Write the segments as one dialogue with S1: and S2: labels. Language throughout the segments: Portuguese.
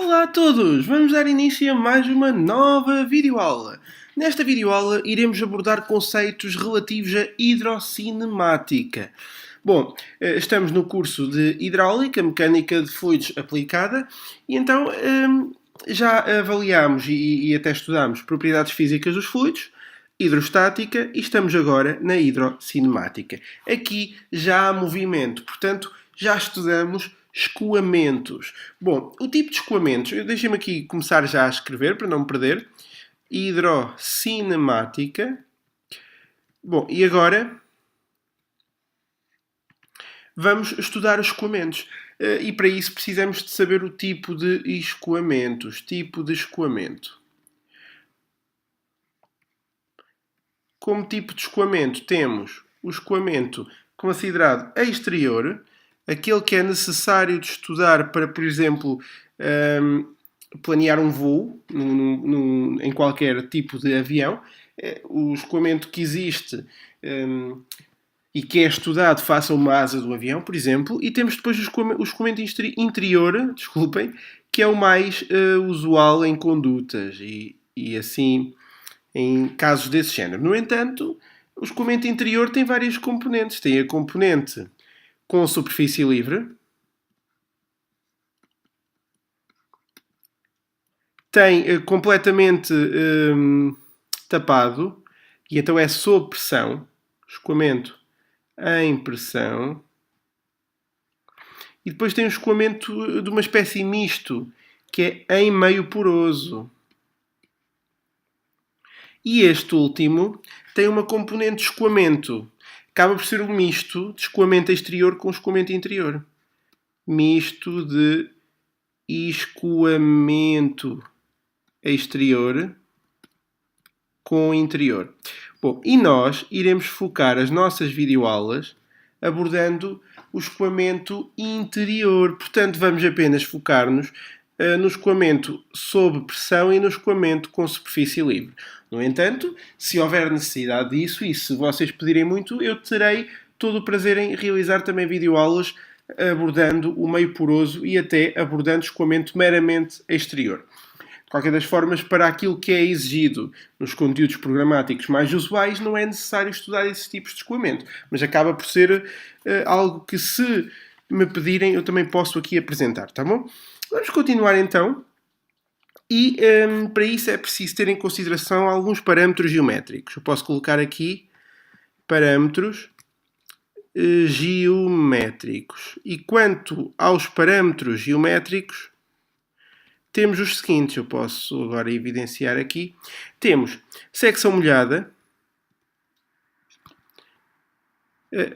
S1: Olá a todos! Vamos dar início a mais uma nova videoaula. Nesta videoaula iremos abordar conceitos relativos à hidrocinemática. Bom, estamos no curso de Hidráulica, Mecânica de Fluidos Aplicada e então já avaliámos e até estudámos propriedades físicas dos fluidos, hidrostática e estamos agora na hidrocinemática. Aqui já há movimento, portanto já estudamos escoamentos. Bom, o tipo de escoamentos, deixem-me aqui começar já a escrever para não me perder. Hidrocinemática. Bom, e agora vamos estudar os escoamentos. E para isso precisamos de saber o tipo de escoamentos. Tipo de escoamento. Como tipo de escoamento temos o escoamento considerado exterior, aquele que é necessário de estudar para, por exemplo, planear um voo em qualquer tipo de avião. O escoamento que existe e que é estudado face a uma asa do avião, por exemplo, e temos depois o escoamento interior, desculpem, que é o mais usual em condutas e assim em casos desse género. No entanto, o escoamento interior tem várias componentes. Tem a componente com superfície livre, tem completamente tapado, e então é sob pressão, escoamento em pressão, e depois tem o escoamento de uma espécie misto, que é em meio poroso. E este último tem uma componente de escoamento. Acaba por ser um misto de escoamento exterior com escoamento interior. Misto de escoamento exterior com interior. Bom, e nós iremos focar as nossas videoaulas abordando o escoamento interior. Portanto, vamos apenas focar-nos no escoamento sob pressão e no escoamento com superfície livre. No entanto, se houver necessidade disso e se vocês pedirem muito, eu terei todo o prazer em realizar também videoaulas abordando o meio poroso e até abordando escoamento meramente exterior. De qualquer das formas, para aquilo que é exigido nos conteúdos programáticos mais usuais, não é necessário estudar esses tipos de escoamento, mas acaba por ser algo que, se me pedirem, eu também posso aqui apresentar, tá bom? Vamos continuar então. E para isso é preciso ter em consideração alguns parâmetros geométricos. Eu posso colocar aqui parâmetros geométricos. E quanto aos parâmetros geométricos, temos os seguintes. Eu posso agora evidenciar aqui. Temos secção molhada.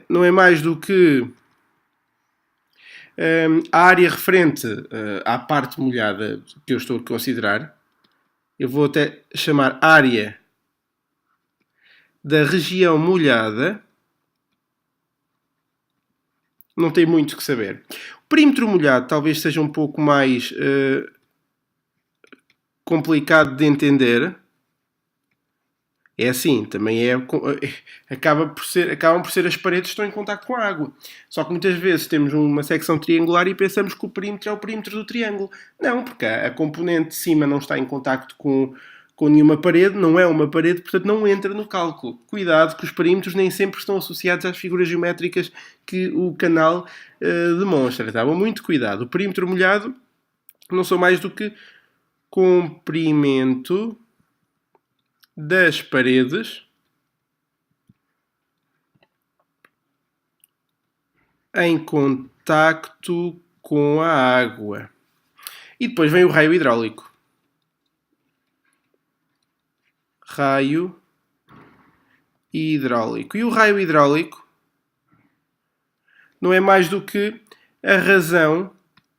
S1: Não é mais do que a área referente à parte molhada que eu estou a considerar. Eu vou até chamar área da região molhada. Não tem muito que saber. O perímetro molhado talvez seja um pouco mais complicado de entender. É assim, também acabam por ser as paredes que estão em contato com a água. Só que muitas vezes temos uma secção triangular e pensamos que o perímetro é o perímetro do triângulo. Não, porque a componente de cima não está em contacto com nenhuma parede, não é uma parede, portanto não entra no cálculo. Cuidado, que os perímetros nem sempre estão associados às figuras geométricas que o canal demonstra. Tá bom? Muito cuidado. O perímetro molhado não são mais do que comprimento das paredes em contacto com a água. E depois vem o raio hidráulico. Raio hidráulico. E o raio hidráulico não é mais do que a razão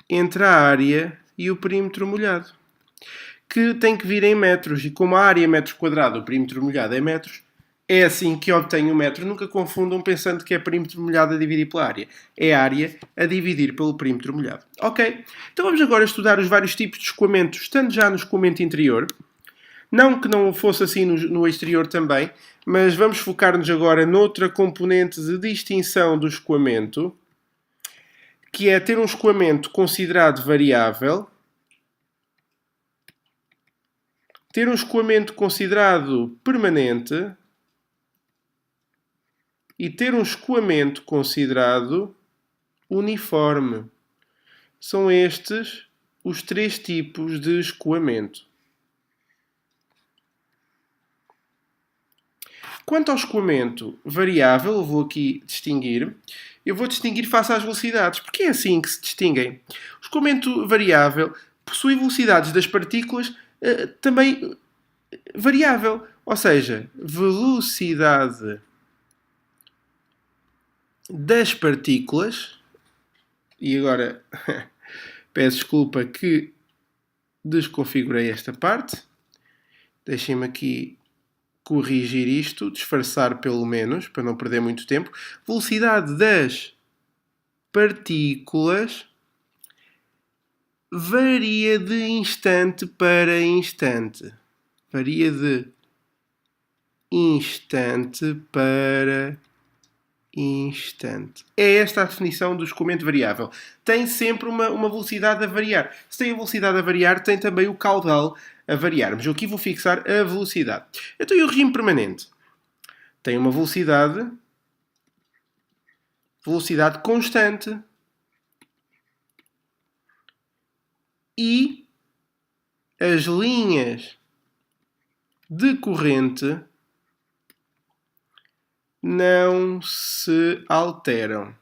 S1: entre a área e o perímetro molhado, que tem que vir em metros. E como a área é metros quadrados, o perímetro molhado é metros, é assim que obtenho o metro. Nunca confundam pensando que é perímetro molhado a dividir pela área. É a área a dividir pelo perímetro molhado. Ok? Então vamos agora estudar os vários tipos de escoamentos, estando já no escoamento interior. Não que não fosse assim no exterior também, mas vamos focar-nos agora noutra componente de distinção do escoamento, que é ter um escoamento considerado variável ter um escoamento considerado permanente e ter um escoamento considerado uniforme. São estes os três tipos de escoamento. Quanto ao escoamento variável, eu vou aqui distinguir. Eu vou distinguir face às velocidades, porque é assim que se distinguem. O escoamento variável possui velocidades das partículas também variável. Ou seja, velocidade das partículas. E agora, peço desculpa que desconfigurei esta parte. Deixem-me aqui corrigir isto, disfarçar pelo menos, para não perder muito tempo. Velocidade das partículas varia de instante para instante. Varia de instante para instante. É esta a definição do escoamento variável. Tem sempre uma velocidade a variar. Se tem a velocidade a variar, tem também o caudal a variar. Mas eu aqui vou fixar a velocidade. Então, e o regime permanente? Tem uma velocidade constante. E as linhas de corrente não se alteram.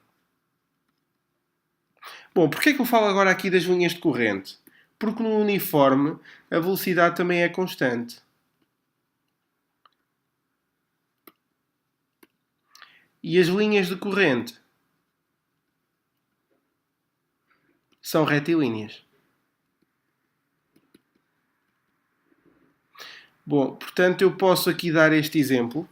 S1: Bom, porquê é que eu falo agora aqui das linhas de corrente? Porque no uniforme a velocidade também é constante. E as linhas de corrente são retilíneas. Bom, portanto eu posso aqui dar este exemplo.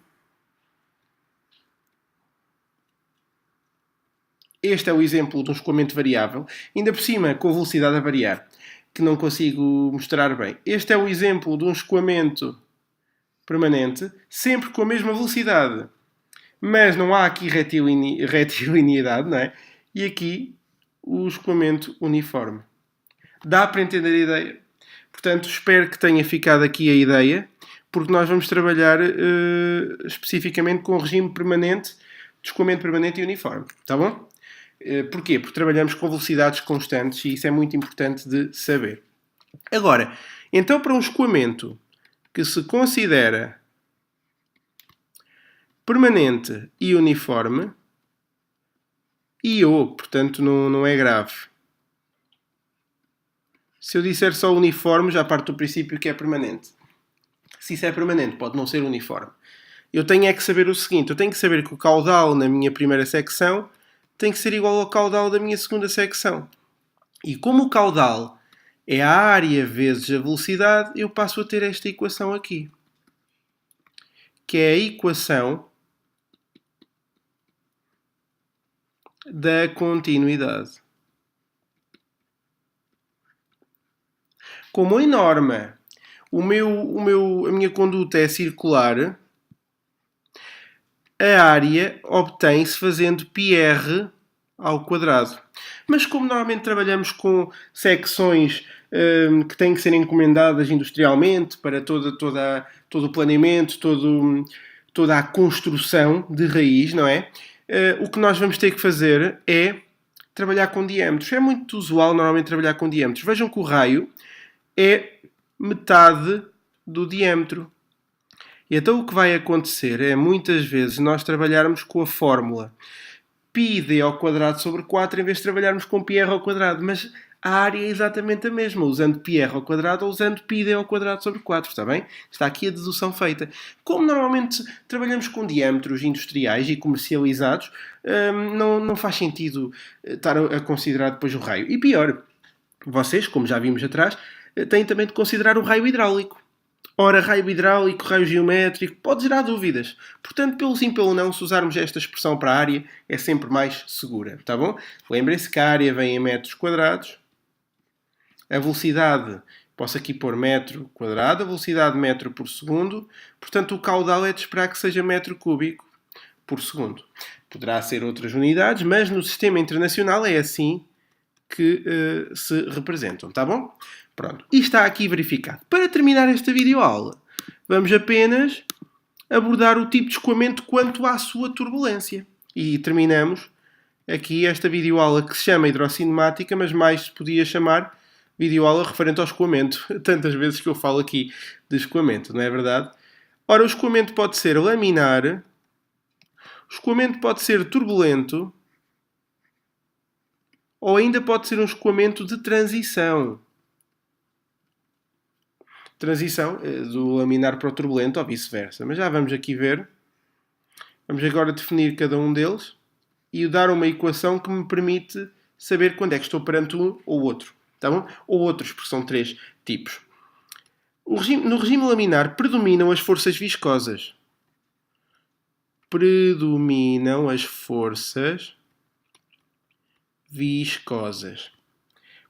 S1: Este é o exemplo de um escoamento variável, ainda por cima com a velocidade a variar, que não consigo mostrar bem. Este é o exemplo de um escoamento permanente, sempre com a mesma velocidade. Mas não há aqui retilineidade, não é? E aqui o escoamento uniforme. Dá para entender a ideia? Portanto, espero que tenha ficado aqui a ideia, porque nós vamos trabalhar especificamente com o regime permanente, de escoamento permanente e uniforme. Tá bom? Porquê? Porque trabalhamos com velocidades constantes e isso é muito importante de saber. Agora, então para um escoamento que se considera permanente e uniforme, portanto não é grave. Se eu disser só uniforme, já parto do princípio que é permanente. Se isso é permanente, pode não ser uniforme. Eu tenho é que saber o seguinte, eu tenho que saber que o caudal na minha primeira secção tem que ser igual ao caudal da minha segunda secção. E como o caudal é a área vezes a velocidade, eu passo a ter esta equação aqui. Que é a equação da continuidade. Como em norma a minha conduta é circular, a área obtém-se fazendo πr ao quadrado. Mas como normalmente trabalhamos com secções que têm que ser encomendadas industrialmente para todo o planeamento, toda a construção de raiz, não é? O que nós vamos ter que fazer é trabalhar com diâmetros. É muito usual normalmente trabalhar com diâmetros. Vejam que o raio é metade do diâmetro. E então o que vai acontecer é muitas vezes nós trabalharmos com a fórmula πd ao quadrado sobre 4 em vez de trabalharmos com πr ao quadrado. Mas a área é exatamente a mesma, usando πr ao quadrado ou usando πd ao quadrado sobre 4, está bem? Está aqui a dedução feita. Como normalmente trabalhamos com diâmetros industriais e comercializados, não faz sentido estar a considerar depois o raio. E pior, vocês, como já vimos atrás, têm também de considerar o raio hidráulico. Ora, raio hidráulico, raio geométrico, pode gerar dúvidas. Portanto, pelo sim, pelo não, se usarmos esta expressão para a área, é sempre mais segura, tá bom? Lembrem-se que a área vem em metros quadrados. A velocidade, posso aqui pôr metro quadrado, a velocidade metro por segundo. Portanto, o caudal é de esperar que seja metro cúbico por segundo. Poderá ser outras unidades, mas no sistema internacional é assim que se representam, tá bom? Pronto, e está aqui verificado. Para terminar esta videoaula, vamos apenas abordar o tipo de escoamento quanto à sua turbulência. E terminamos aqui esta videoaula que se chama hidrocinemática, mas mais se podia chamar videoaula referente ao escoamento. Tantas vezes que eu falo aqui de escoamento, não é verdade? Ora, o escoamento pode ser laminar, o escoamento pode ser turbulento, ou ainda pode ser um escoamento de transição. Transição do laminar para o turbulento ou vice-versa. Mas já vamos aqui ver. Vamos agora definir cada um deles e dar uma equação que me permite saber quando é que estou perante um ou outro. Tá bom? Ou outros, porque são 3 tipos. No regime laminar predominam as forças viscosas. Predominam as forças viscosas.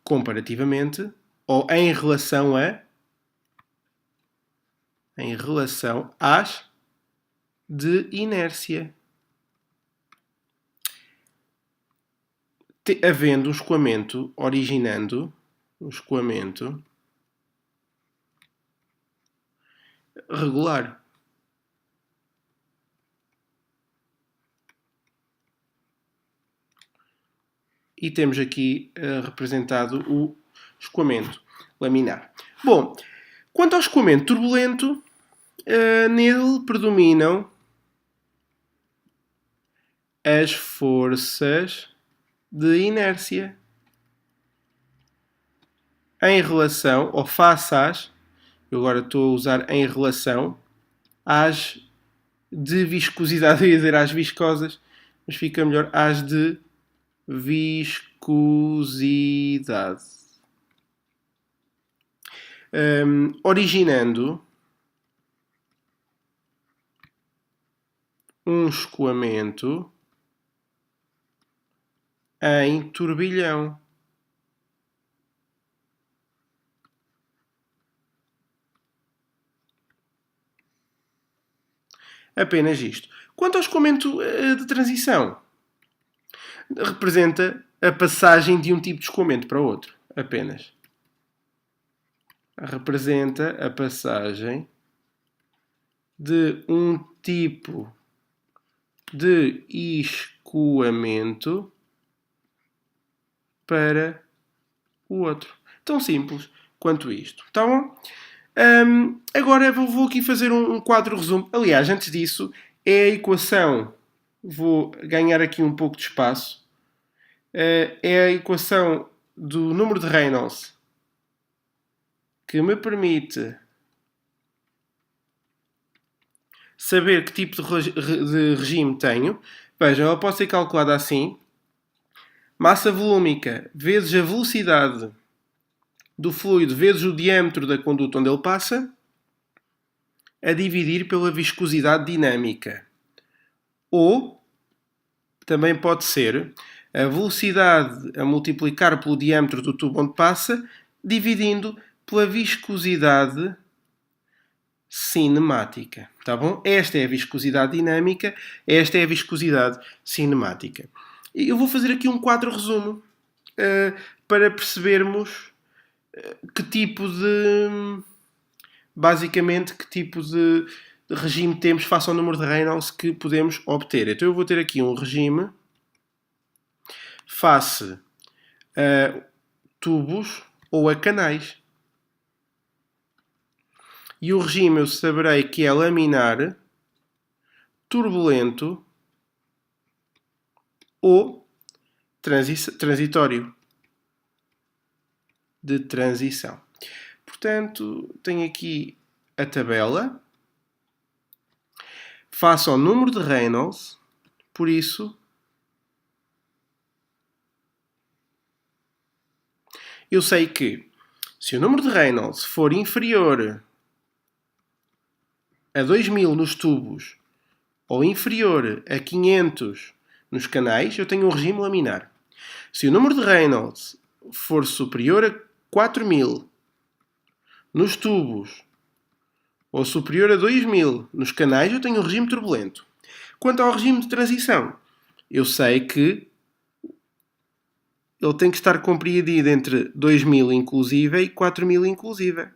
S1: Comparativamente, ou em relação às de inércia. Havendo um escoamento, originando um escoamento regular. E temos aqui representado o escoamento laminar. Bom, quanto ao escoamento turbulento, nele predominam as forças de inércia em relação, ou face às, eu agora estou a usar em relação às de viscosidade, eu ia dizer às viscosas, mas fica melhor às de viscosidade. Originando um escoamento em turbilhão. Apenas isto. Quanto ao escoamento de transição, representa a passagem de um tipo de escoamento para outro. Apenas. Representa a passagem de um tipo de escoamento para o outro. Tão simples quanto isto. Tá bom? Agora vou aqui fazer um quadro resumo. Aliás, antes disso, é a equação. Vou ganhar aqui um pouco de espaço. É a equação do número de Reynolds que me permite saber que tipo de regime tenho. Vejam, ela pode ser calculada assim. Massa volúmica vezes a velocidade do fluido vezes o diâmetro da conduta onde ele passa, a dividir pela viscosidade dinâmica. Ou, também pode ser, a velocidade a multiplicar pelo diâmetro do tubo onde passa, dividindo pela viscosidade cinemática. Tá bom? Esta é a viscosidade dinâmica, esta é a viscosidade cinemática. Eu vou fazer aqui um quadro resumo para percebermos que tipo de... basicamente, que tipo de regime temos face ao número de Reynolds que podemos obter. Então eu vou ter aqui um regime face a tubos ou a canais. E o regime eu saberei que é laminar, turbulento ou transitório. De transição. Portanto, tenho aqui a tabela. Face ao número de Reynolds, por isso, eu sei que se o número de Reynolds for inferior a 2000 nos tubos ou inferior a 500 nos canais, eu tenho um regime laminar. Se o número de Reynolds for superior a 4000 nos tubos ou superior a 2000 nos canais, eu tenho um regime turbulento. Quanto ao regime de transição, eu sei que ele tem que estar compreendido entre 2000 inclusive e 4000 inclusive.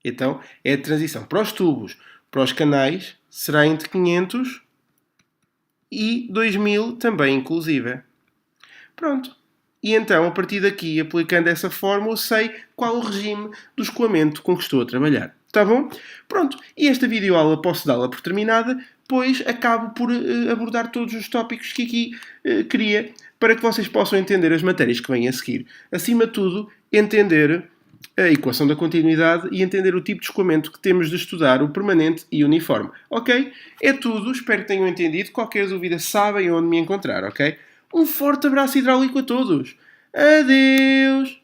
S1: Então, é a transição para os tubos. Para os canais, será entre 500 e 2000 também inclusive. Pronto. E então, a partir daqui, aplicando essa fórmula, sei qual o regime do escoamento com que estou a trabalhar. Tá bom? Pronto. E esta videoaula posso dá-la por terminada, pois acabo por abordar todos os tópicos que aqui queria para que vocês possam entender as matérias que vêm a seguir. Acima de tudo, entender a equação da continuidade e entender o tipo de escoamento que temos de estudar, o permanente e o uniforme. Ok? É tudo. Espero que tenham entendido. Qualquer dúvida sabem onde me encontrar, ok? Um forte abraço hidráulico a todos. Adeus!